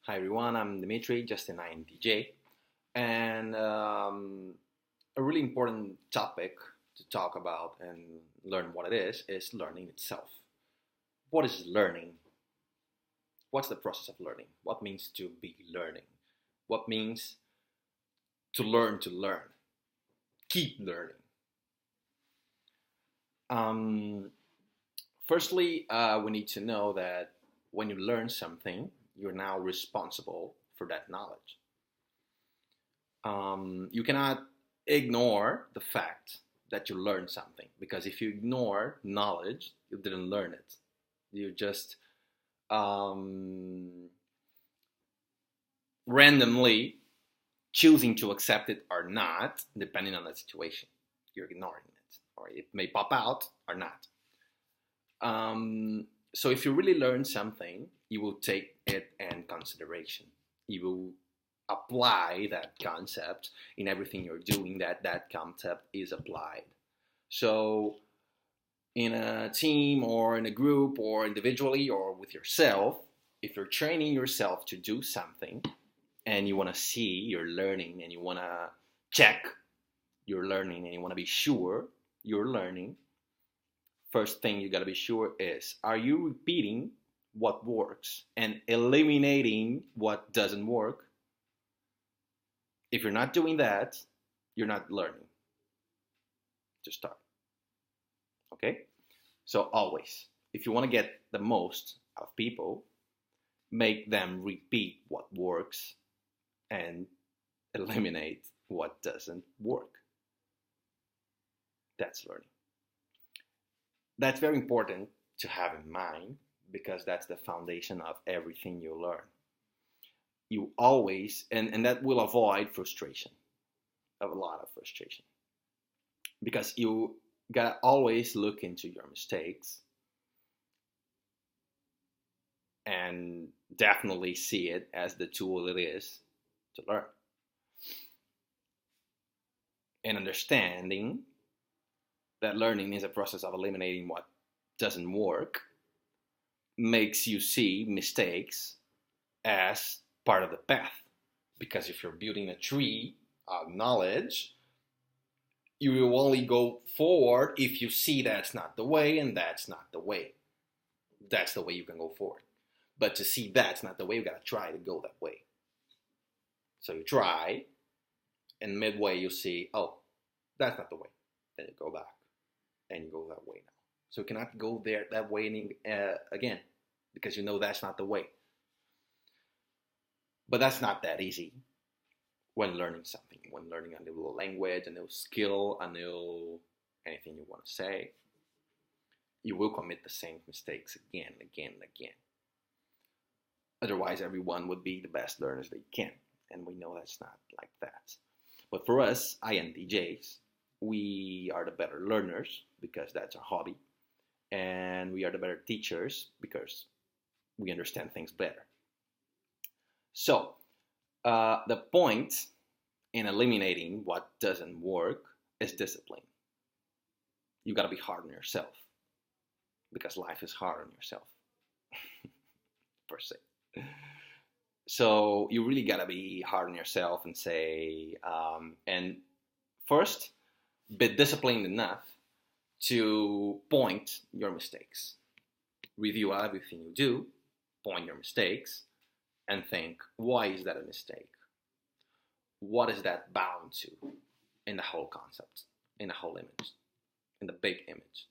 Hi everyone, I'm Dimitri, just an INTJ, and a really important topic to talk about and learn what it is learning itself. What is learning? What's the process of learning? What means to be learning? What means to learn, keep learning? Um, Firstly, we need to know that when you learn something, you're now responsible for that knowledge. You cannot ignore the fact that you learned something, because if you ignore knowledge, you didn't learn it. You just um, randomly choosing to accept it or not, depending on the situation. You're ignoring it, or it may pop out or not. So if you really learn something, you will take it in consideration. You will apply that concept in everything you're doing, that concept is applied. So in a team or in a group or individually or with yourself, if you're training yourself to do something and you want to see your learning and you want to check your learning and you want to be sure you're learning, first thing you got to be sure is, are you repeating what works and eliminating what doesn't work? If you're not doing that, you're not learning to start. Okay? So always, if you want to get the most out of people, make them repeat what works and eliminate what doesn't work. That's learning. That's very important to have in mind, because that's the foundation of everything you learn. You always, and that will avoid frustration, a lot of frustration, because you gotta always look into your mistakes and definitely see it as the tool it is to learn. And understanding that learning is a process of eliminating what doesn't work makes you see mistakes as part of the path. Because if you're building a tree of knowledge, you will only go forward if you see that's not the way and that's not the way. That's the way you can go forward. But to see that's not the way, you gotta try to go that way. So you try, and midway you see, oh, that's not the way. Then you go back, and you go that way now. So you cannot go there that way again, because you know that's not the way. But that's not that easy when learning something, when learning a new language, a new skill, a new anything you want to say. You will commit the same mistakes again, again, again. Otherwise, everyone would be the best learners they can. And we know that's not like that. But for us, INTJs, we are the better learners because that's our hobby. And we are the better teachers because we understand things better. So, the point in eliminating what doesn't work is discipline. You got to be hard on yourself, because life is hard on yourself, per se. So you really got to be hard on yourself and say, and first, be disciplined enough to point your mistakes. Review everything you do, point your mistakes, and think, why is that a mistake? What is that bound to in the whole concept, in the whole image, in the big image?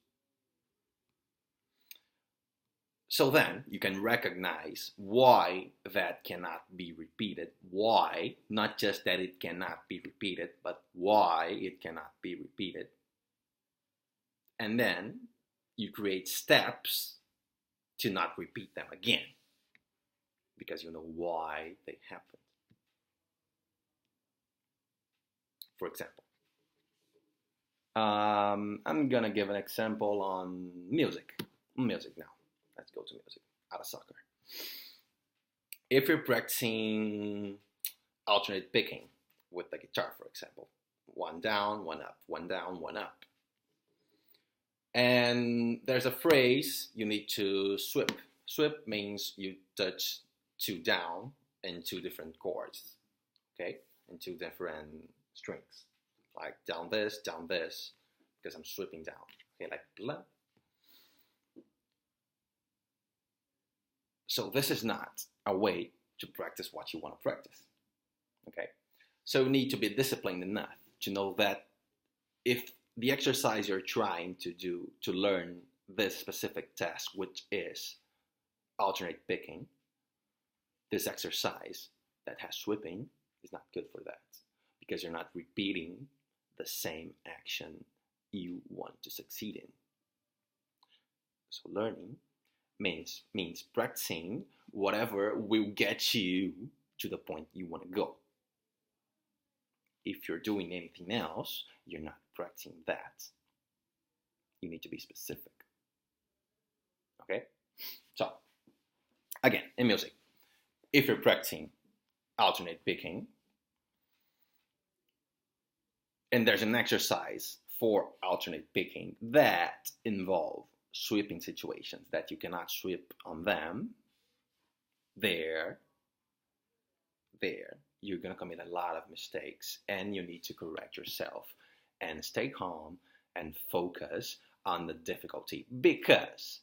So then you can recognize why that cannot be repeated. Why, not just that it cannot be repeated, but why it cannot be repeated. And then you create steps to not repeat them again, because you know why they happened. For example, I'm gonna give an example on music. Music now. Let's go to music out of soccer. If you're practicing alternate picking with the guitar, for example, one down, one up, one down, one up, and there's a phrase you need to sweep. Sweep means you touch two down in two different chords, okay, in two different strings, like down this, because I'm sweeping down, okay, like blah. So this is not a way to practice what you want to practice, okay? So you need to be disciplined enough to know that if the exercise you're trying to do to learn this specific task, which is alternate picking, this exercise that has sweeping is not good for that, because you're not repeating the same action you want to succeed in. So learning means practicing whatever will get you to the point you want to go. If you're doing anything else, you're not practicing that. You need to be specific. Okay? So, again, in music, if you're practicing alternate picking, and there's an exercise for alternate picking that involve sweeping situations that you cannot sweep on them, there you're going to commit a lot of mistakes, and you need to correct yourself and stay calm and focus on the difficulty, because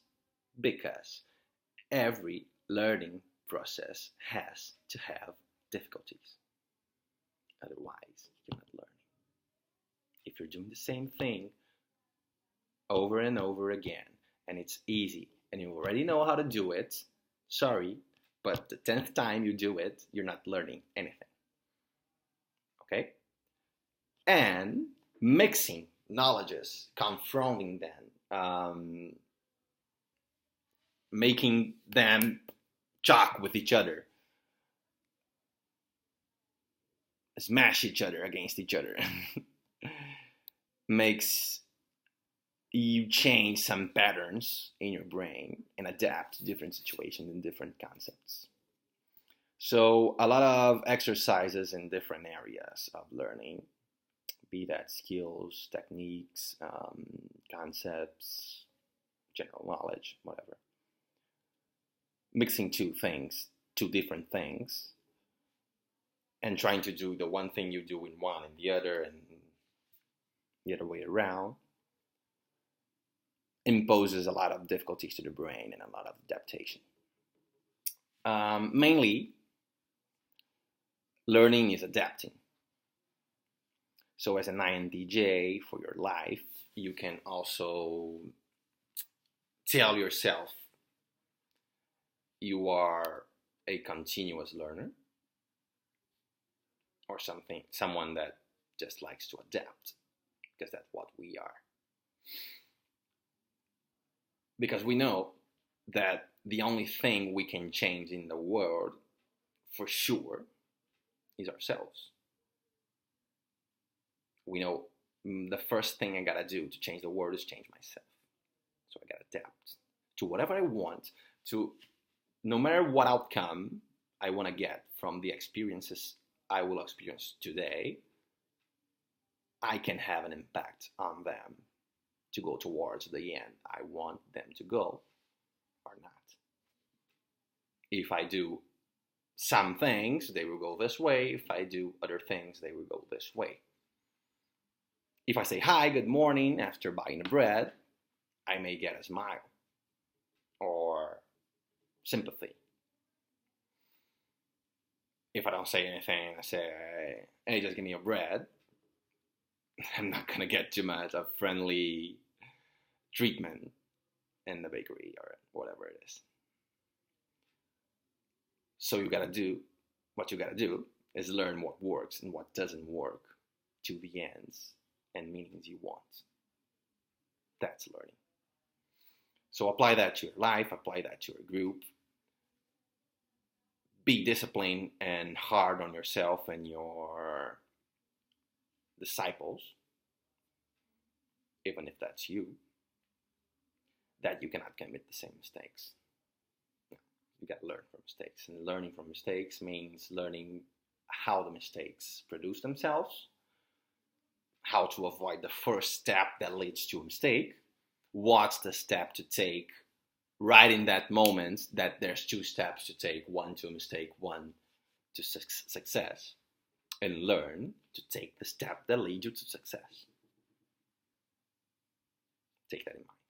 every learning process has to have difficulties. Otherwise, you're not learning. If you're doing the same thing over and over again, and it's easy, and you already know how to do it, sorry, but the 10th time you do it, you're not learning anything. Okay? And mixing knowledges, confronting them, making them jock with each other, smash each other against each other, makes you change some patterns in your brain and adapt to different situations and different concepts. So a lot of exercises in different areas of learning, be that skills, techniques, concepts, general knowledge, whatever. Mixing two different things, and trying to do the one thing you do in one and the other way around, imposes a lot of difficulties to the brain and a lot of adaptation. Mainly, learning is adapting. So as an INTJ for your life, you can also tell yourself you are a continuous learner, or someone that just likes to adapt, because that's what we are. Because we know that the only thing we can change in the world, for sure, is ourselves. We know the first thing I gotta do to change the world is change myself. So I gotta adapt to whatever I want, to no matter what outcome I want to get from the experiences I will experience today, I can have an impact on them to go towards the end I want them to go, or not. If I do some things, they will go this way. If I do other things, they will go this way. If I say hi, good morning, after buying the bread, I may get a smile or sympathy. If I don't say anything, I say, hey, just give me your bread, I'm not going to get too much of friendly treatment in the bakery or whatever it is. So what you gotta do is learn what works and what doesn't work to the ends and meanings you want. That's learning. So apply that to your life, apply that to your group. Be disciplined and hard on yourself and your disciples, even if that's you, that you cannot commit the same mistakes. You got to learn from mistakes, and learning from mistakes means learning how the mistakes produce themselves, how to avoid the first step that leads to a mistake, what's the step to take right in that moment that there's two steps to take, one to a mistake, one to success and learn to take the step that leads you to success. Take that in mind.